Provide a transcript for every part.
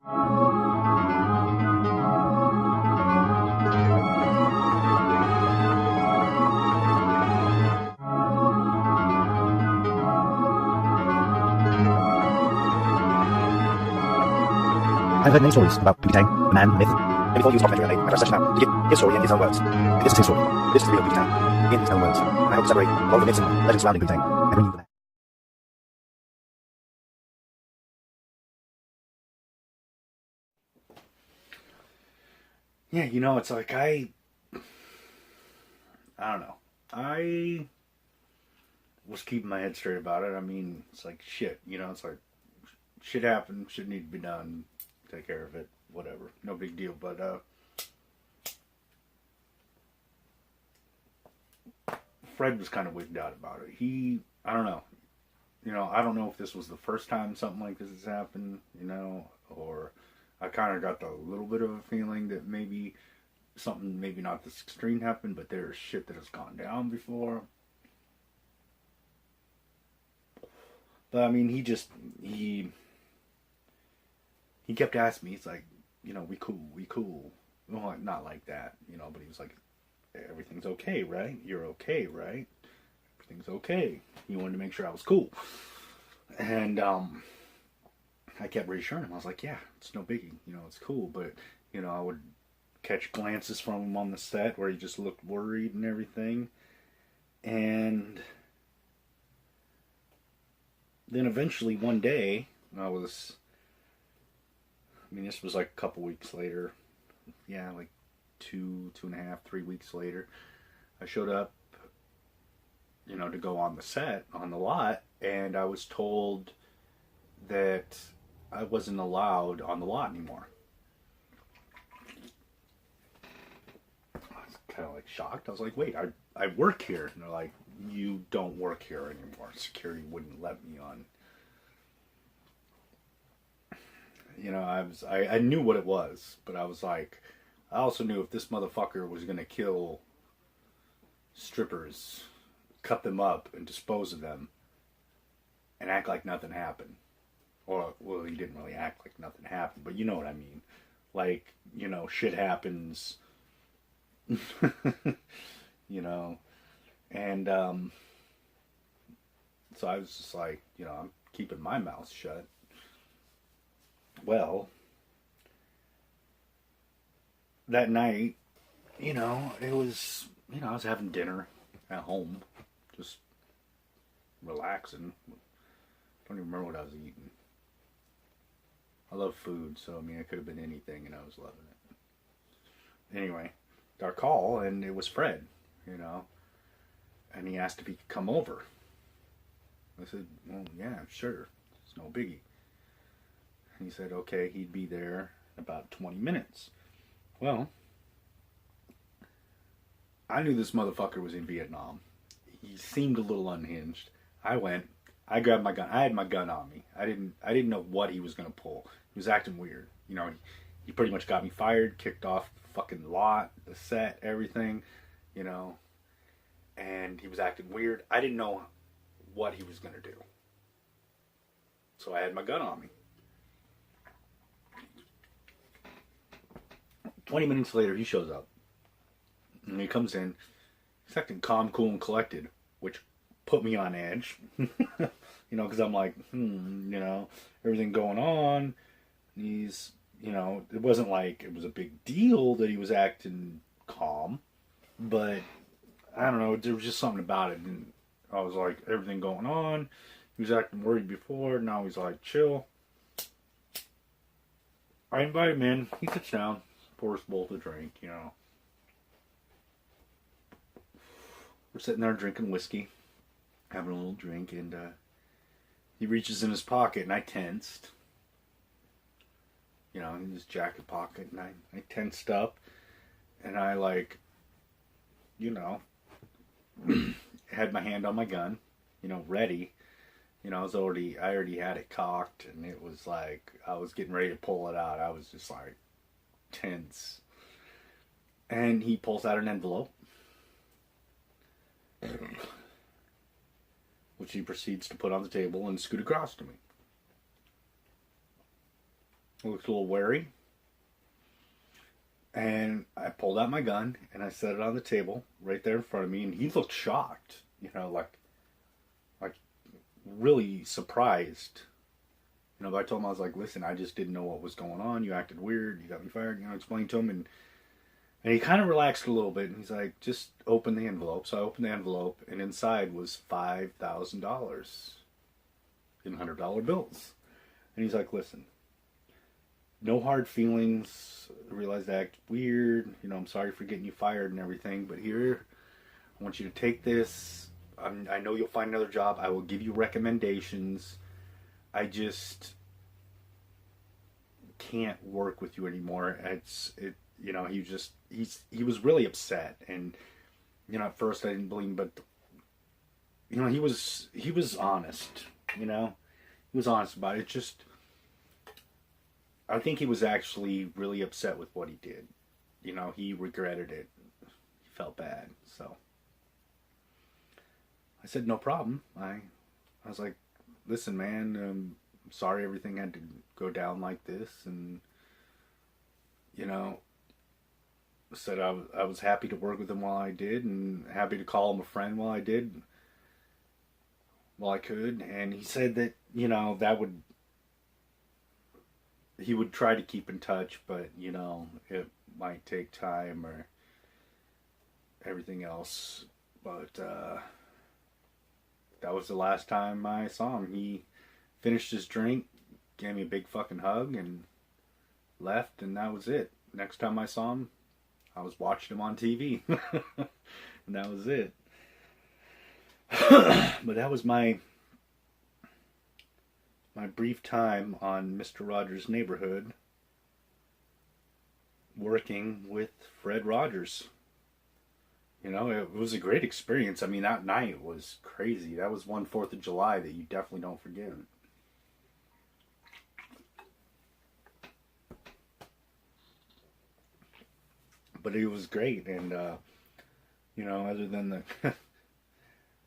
I've heard many stories about Poo-T, the man, the myth, and before he was a documentary I pressed such amount to get his story in his own words. And this is his story. This is the real Poo-T, in his own words. I hope to separate all the myths and legends surrounding Poo-T and bring you the Yeah, you know, it's like I don't know. I was keeping my head straight about it. I mean, it's like shit, you know, it's like shit happened, shit need to be done, take care of it, whatever. No big deal. But Fred was kind of wigged out about it. I don't know. You know, I don't know if this was the first time something like this has happened, you know, or I kind of got a little bit of a feeling that maybe something, maybe not this extreme happened, but there's shit that has gone down before. But I mean, he kept asking me, he's like, you know, we cool. Well, not like that, you know, but he was like, everything's okay, right? You're okay, right? Everything's okay. He wanted to make sure I was cool. And I kept reassuring him. I was like, yeah, it's no biggie. You know, it's cool. But, you know, I would catch glances from him on the set where he just looked worried and everything. And then eventually one day, this was like a couple weeks later. Yeah, like two and a half, 3 weeks later. I showed up, you know, to go on the set, on the lot, and I was told that I wasn't allowed on the lot anymore. I was kind of like shocked. I was like, wait, I work here. And they're like, you don't work here anymore. Security wouldn't let me on. You know, I knew what it was, but I was like, I also knew if this motherfucker was going to kill strippers, cut them up and dispose of them and act like nothing happened. Or, well, he didn't really act like nothing happened, but you know what I mean. Like, you know, shit happens. You know. And, so I was just like, you know, I'm keeping my mouth shut. Well, that night, you know, it was, you know, I was having dinner at home, just relaxing. Don't even remember what I was eating. I love food, so I mean, it could have been anything, and I was loving it. Anyway, got a call, and it was Fred, you know, and he asked if he could come over. I said, well, yeah, sure, it's no biggie. And he said, okay, he'd be there in about 20 minutes. Well, I knew this motherfucker was in Vietnam. He seemed a little unhinged. I went. I grabbed my gun. I had my gun on me. I didn't know what he was gonna pull. He was acting weird. You know, he pretty much got me fired, kicked off the fucking lot, the set, everything. You know, and he was acting weird. I didn't know what he was gonna do. So I had my gun on me. 20 minutes later, he shows up. And he comes in. He's acting calm, cool, and collected, which put me on edge. You know, because I'm like, you know, everything going on. He's, you know, it wasn't like it was a big deal that he was acting calm. But, I don't know, there was just something about it. And I was like, everything going on. He was acting worried before. Now he's like, chill. I invite him in. He sits down. Pours both a drink, you know. We're sitting there drinking whiskey, having a little drink, and he reaches in his pocket, and I tensed. You know, in his jacket pocket, and I tensed up, and I, like, you know, had my hand on my gun, you know, ready. You know, I already had it cocked, and it was like, I was getting ready to pull it out. I was just like, tense. And he pulls out an envelope, which he proceeds to put on the table and scoot across to me. He looked a little wary. And I pulled out my gun and I set it on the table right there in front of me, and he looked shocked, like really surprised. But I told him, I was like, listen, I just didn't know what was going on. You acted weird. You got me fired. Explained to him, and he kind of relaxed a little bit, and he's like, just open the envelope. So I opened the envelope, and inside was $5,000 in $100 bills. And he's like, listen, no hard feelings. I realized I act weird. I'm sorry for getting you fired and everything, but here, I want you to take this. I know you'll find another job. I will give you recommendations. I just can't work with you anymore. He was really upset, and at first I didn't believe him, but he was honest. He was honest about it. Just, I think he was actually really upset with what he did. He regretted it. He felt bad. So I said, no problem. I was like, listen, man, I'm sorry everything had to go down like this. And, said I was happy to work with him while I did, and happy to call him a friend while I did, while I could. And he said that, he would try to keep in touch, but, it might take time or everything else. But that was the last time I saw him. He finished his drink, gave me a big fucking hug, and left, and that was it. Next time I saw him, I was watching him on TV. And that was it. But that was my brief time on Mr. Rogers' Neighborhood, working with Fred Rogers. It was a great experience. I mean, that night was crazy. That was one 4th of July that you definitely don't forget. But it was great, and other than the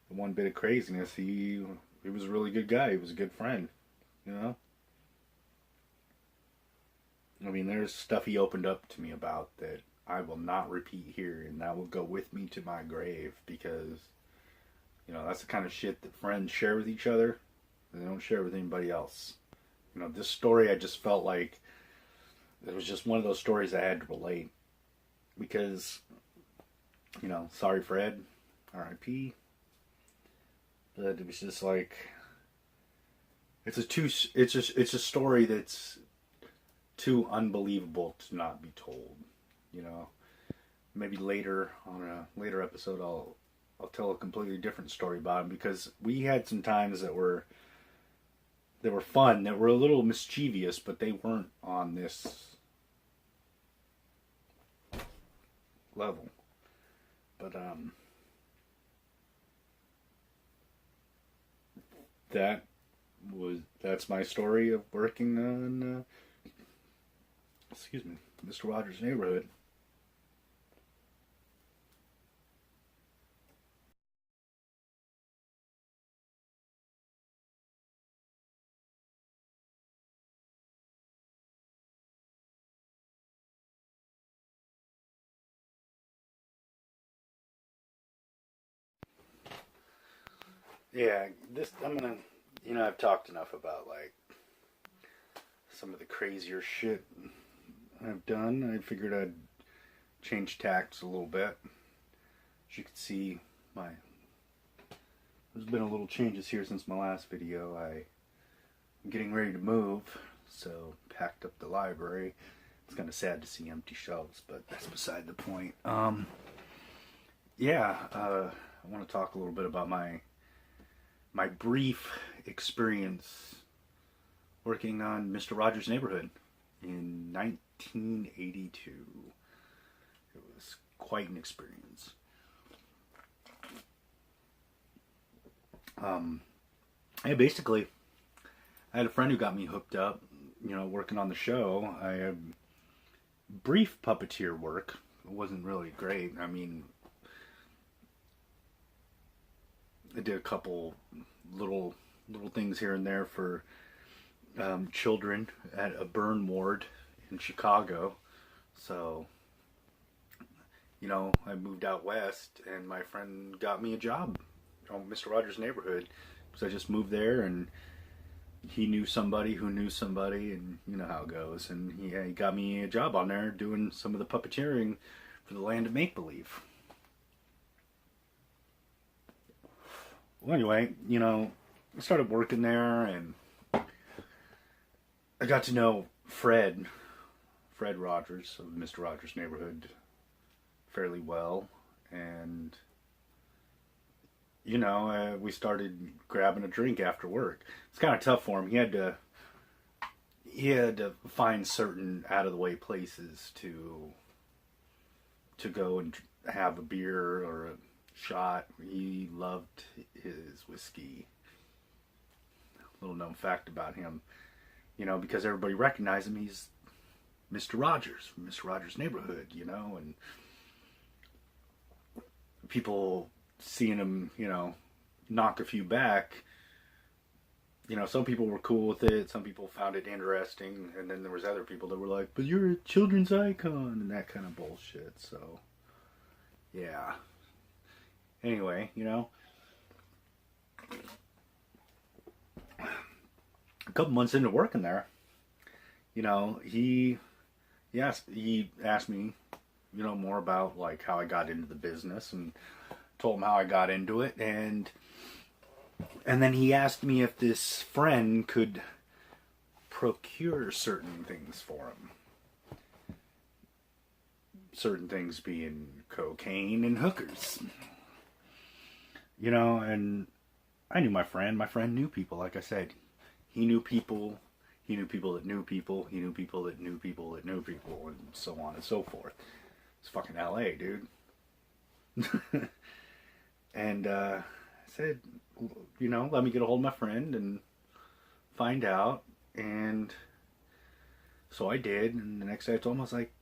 the one bit of craziness, he was a really good guy. He was a good friend. I mean, there's stuff he opened up to me about that I will not repeat here, and that will go with me to my grave, because that's the kind of shit that friends share with each other, and they don't share with anybody else. This story, I just felt like it was just one of those stories I had to relate, because sorry Fred, R.I.P. But it was just like, it's a story that's too unbelievable to not be told. Maybe later on a later episode, I'll tell a completely different story about him, because we had some times that were fun, that were a little mischievous, but they weren't on this level. But that's my story of working on Mr. Rogers' Neighborhood. Yeah, I've talked enough about like some of the crazier shit I've done. I figured I'd change tacks a little bit. As you can see, there's been a little changes here since my last video. I'm getting ready to move, so packed up the library. It's kind of sad to see empty shelves, but that's beside the point. I want to talk a little bit about my brief experience working on Mr. Rogers' Neighborhood in 1982. It was quite an experience. Basically, I had a friend who got me hooked up, working on the show. I had brief puppeteer work. It wasn't really great. I mean, I did a couple little things here and there for children at a burn ward in Chicago. So, I moved out west, and my friend got me a job on Mr. Rogers' neighborhood. So I just moved there, and he knew somebody who knew somebody, and you know how it goes. And he got me a job on there doing some of the puppeteering for the Land of Make Believe. Well, anyway, I started working there, and I got to know Fred Rogers of Mr. Rogers' neighborhood fairly well, and we started grabbing a drink after work. It's kind of tough for him. He had to find certain out of the way places to go and have a beer or a shot. He loved his whiskey. Little known fact about him, because everybody recognized him. He's Mr. Rogers from Mr. Rogers' neighborhood, and people seeing him, knock a few back. Some people were cool with it. Some people found it interesting, and then there was other people that were like, "But you're a children's icon," and that kind of bullshit. So, yeah. Anyway, a couple months into working there, he asked me, more about like how I got into the business, and told him how I got into it, and then he asked me if this friend could procure certain things for him. Certain things being cocaine and hookers. And I knew my friend. My friend knew people, like I said. He knew people. He knew people that knew people. He knew people that knew people that knew people, and so on and so forth. It's fucking LA, dude. And I said, let me get a hold of my friend and find out. And so I did. And the next day I told him, I was like,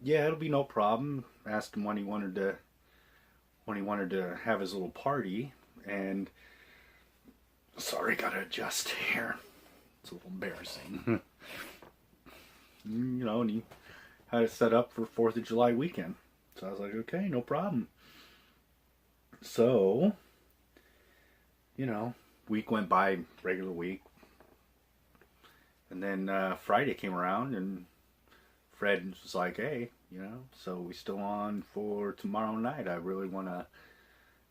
yeah, it'll be no problem. Asked him when he wanted to have his little party. And sorry, gotta adjust here. It's a little embarrassing. And he had it set up for 4th of July weekend. So I was like, okay, no problem. So, week went by, regular week. And then Friday came around, and Fred was like, hey, so we still on for tomorrow night. I really want to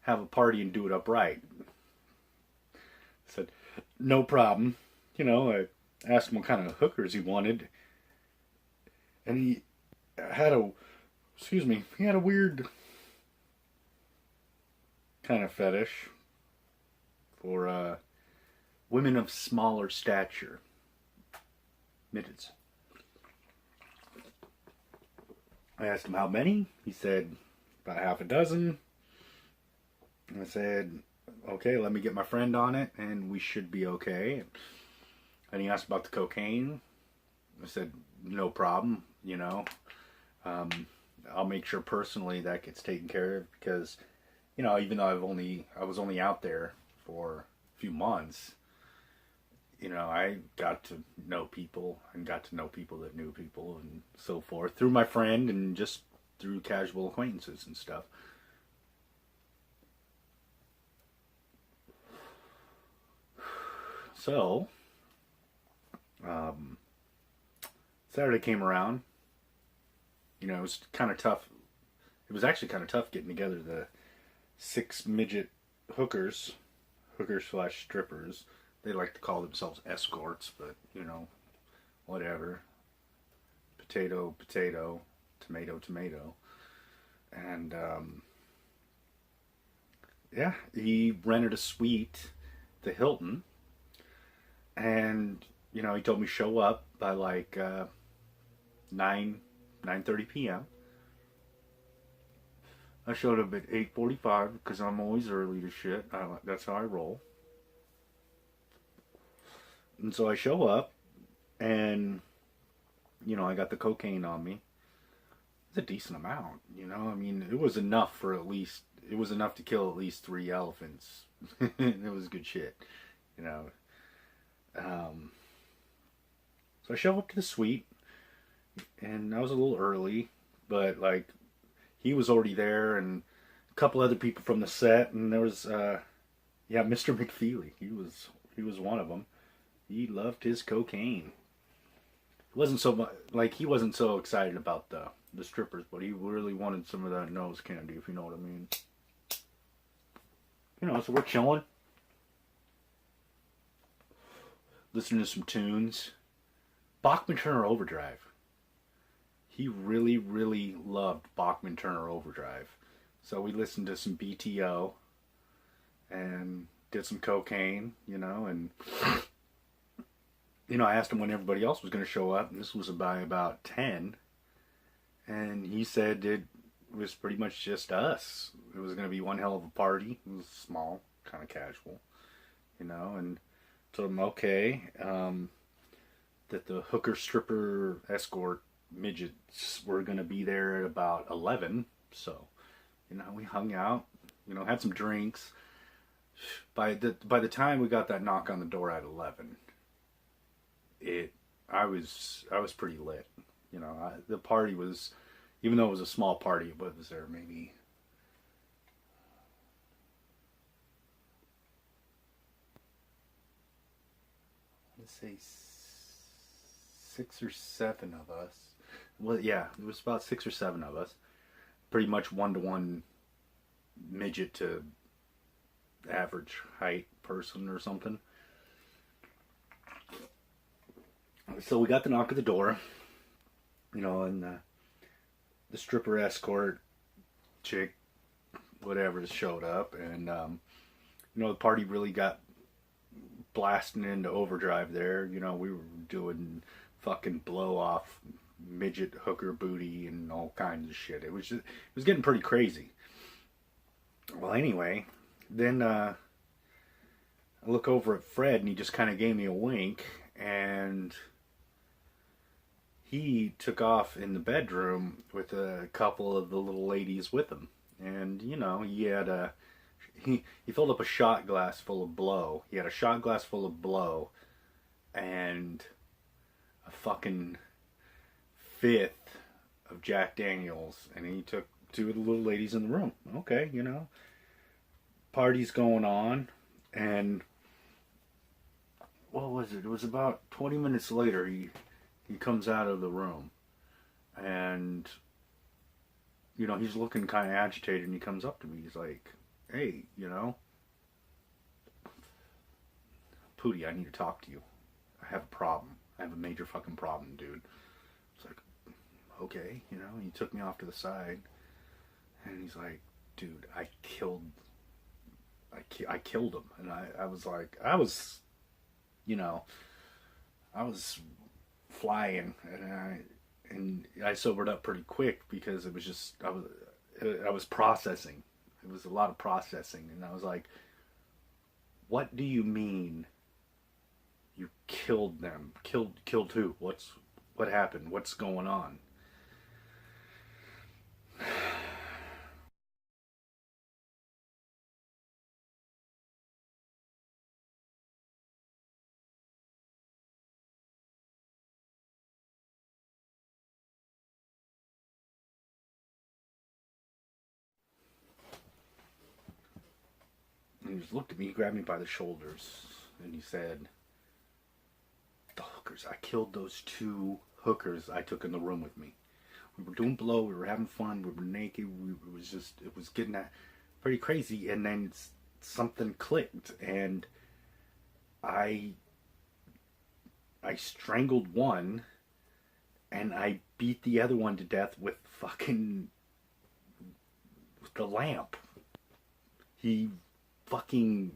have a party and do it upright. I said, no problem. I asked him what kind of hookers he wanted. And he had a weird kind of fetish for women of smaller stature. Midgets. I asked him how many. He said about half a dozen. And I said, okay, let me get my friend on it, and we should be okay. And he asked about the cocaine. I said, no problem, I'll make sure personally that gets taken care of, because, even though I was only out there for a few months, I got to know people, and got to know people that knew people, and so forth, through my friend and just through casual acquaintances and stuff. So, Saturday came around. It was kind of tough. It was actually kind of tough getting together the 6 midget hookers / strippers. They like to call themselves escorts, but, whatever. Potato, potato, tomato, tomato. And, he rented a suite, the Hilton. And, he told me show up by like 9:30 p.m. I showed up at 8:45 because I'm always early to shit. That's how I roll. And so I show up, and, I got the cocaine on me. It's a decent amount, it was enough to kill at least 3 elephants. It was good shit, So I show up to the suite, and I was a little early, but like he was already there, and a couple other people from the set, and there was yeah, Mr. McFeely. He was one of them. He loved his cocaine. It wasn't so much like he wasn't so excited about the strippers, but he really wanted some of that nose candy, if you know what I mean. You know, so we're chilling, listening to some tunes. Bachman Turner Overdrive. He really, really loved Bachman Turner Overdrive. So we listened to some BTO and did some cocaine, you know, and you know, I asked him when everybody else was going to show up, and this was by about 10, and he said it was pretty much just us. It was going to be one hell of a party. It was small, kind of casual, you know, and told him, okay, that the hooker, stripper, escort, midgets were going to be there at about 11, so, you know, we hung out, you know, had some drinks. By the time we got that knock on the door at 11, I was pretty lit. You know, the party was, even though it was a small party, but was there maybe let's say 6 or 7 of us. Well, yeah, it was about 6 or 7 of us. Pretty much 1-to-1 midget to average height person or something. So we got the knock at the door, you know, and the stripper escort chick, whatever, showed up, and you know, the party really got blasting into overdrive there. You know, we were doing fucking blow off midget hooker booty and all kinds of shit. It was getting pretty crazy. Well, anyway, then I look over at Fred, and he just kind of gave me a wink, and he took off in the bedroom with a couple of the little ladies with him. And, you know, he had he filled up a shot glass full of blow. He had a shot glass full of blow and a fucking fifth of Jack Daniels, and he took 2 of the little ladies in the room. Okay, you know, party's going on, and what was it? It was about 20 minutes later, he comes out of the room, and you know, he's looking kind of agitated, and he comes up to me. He's like, hey, you know, Poo-T, I need to talk to you. I have a problem. I have a major fucking problem, dude. It's like, okay, you know, he took me off to the side, and he's like, dude, I killed him. And I was like, you know, I was flying, and I sobered up pretty quick, because it was just, I was processing. It was a lot of processing, and I was like, what do you mean you killed them? Killed who? What happened? What's going on? And he just looked at me, he grabbed me by the shoulders, and he said, the hookers, I killed those 2 hookers I took in the room with me. We were doing blow, we were having fun, we were naked, it was getting pretty crazy, and then something clicked, and I strangled one, and I beat the other one to death with the lamp. He fucking,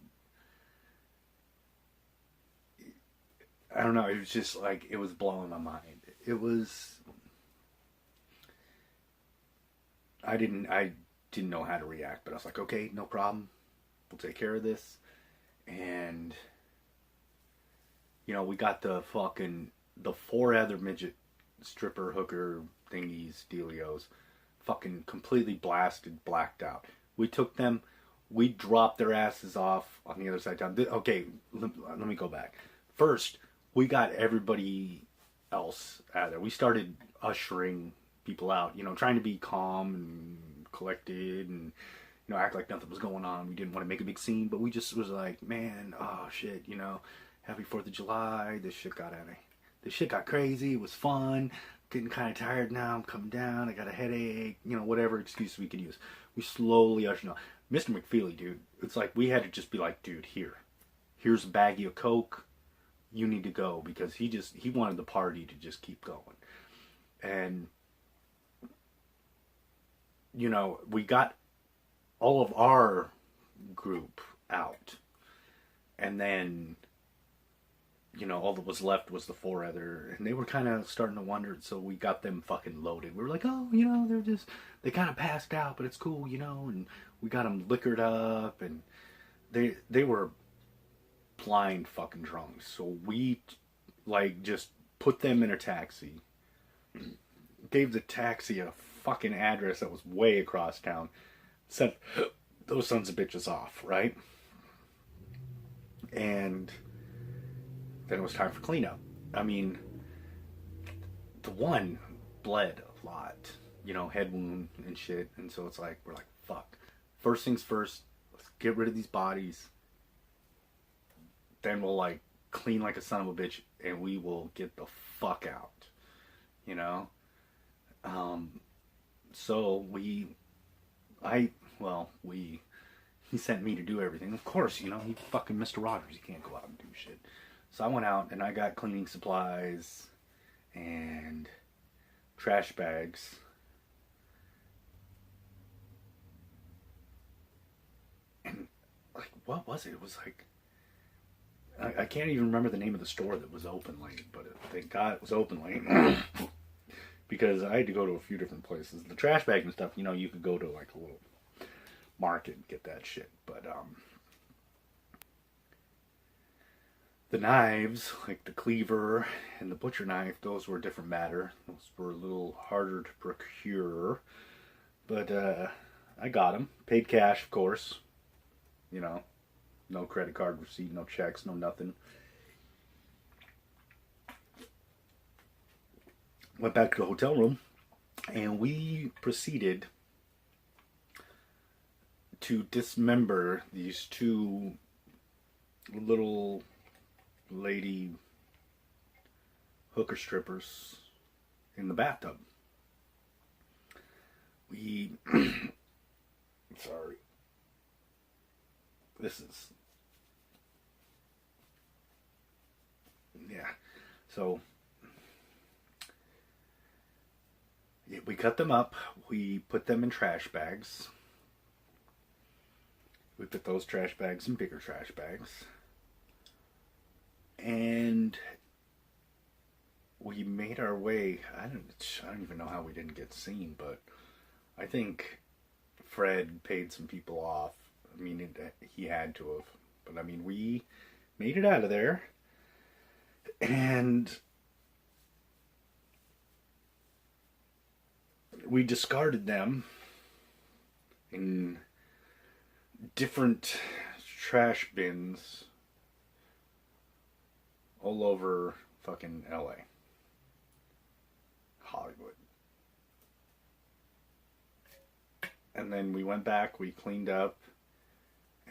I don't know, it was just like, it was blowing my mind. It was, I didn't know how to react, but I was like, okay, no problem, we'll take care of this. And you know, we got the 4 other midget stripper hooker thingies, dealios, fucking completely blasted, blacked out. We took them, we dropped their asses off on the other side of town. Okay, let me go back. First, we got everybody else out there. We started ushering people out, trying to be calm and collected and act like nothing was going on. We didn't want to make a big scene, but we just was like, man, oh shit, happy 4th of July. This shit got crazy. It was fun. Getting kind of tired now. I'm coming down. I got a headache. Whatever excuse we could use. We slowly ushered on. Mr. McFeely, dude, it's like we had to just be like, dude, here's a baggie of Coke. You need to go, because he wanted the party to just keep going. And we got all of our group out, and then all that was left was the 4 other, and they were kind of starting to wonder, so we got them fucking loaded. We were like, oh, they kind of passed out, but it's cool, and we got them liquored up, and they were blind fucking drunk. So we just put them in a taxi, gave the taxi a fucking address that was way across town, sent those sons of bitches off, right? And then it was time for cleanup. I mean, the one bled a lot, head wound and shit. And so we're like, fuck. First things first, let's get rid of these bodies. Then we'll clean like a son of a bitch, and we will get the fuck out, So he sent me to do everything. Of course, he fucking Mr. Rogers, he can't go out and do shit. So I went out and I got cleaning supplies and trash bags. And what was it? It was I can't even remember the name of the store that was open late, but thank God it was open late. Because I had to go to a few different places. The trash bag and stuff, you could go to a little market and get that shit. But the knives, like the cleaver and the butcher knife, those were a different matter. Those were a little harder to procure. But I got them. Paid cash, of course. No credit card receipt, no checks, no nothing. Went back to the hotel room, and we proceeded to dismember these 2 little lady hooker strippers in the bathtub. Sorry. So we cut them up. We put them in trash bags. We put those trash bags in bigger trash bags. And we made our way. I don't even know how we didn't get seen, but I think Fred paid some people off. I mean, he had to have. But I mean, we made it out of there. And we discarded them in different trash bins all over fucking LA. Hollywood. And then we went back, we cleaned up,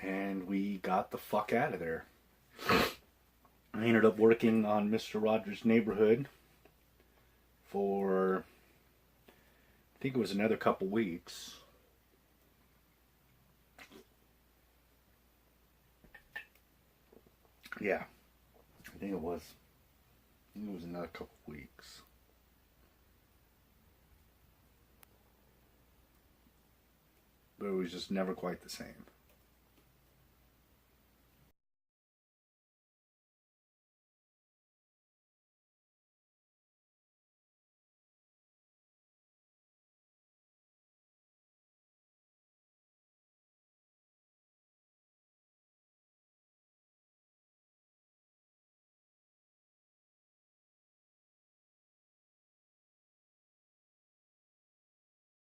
and we got the fuck out of there. I ended up working on Mr. Rogers' Neighborhood for, I think it was another couple weeks. Yeah, I think it was another couple weeks. But it was just never quite the same.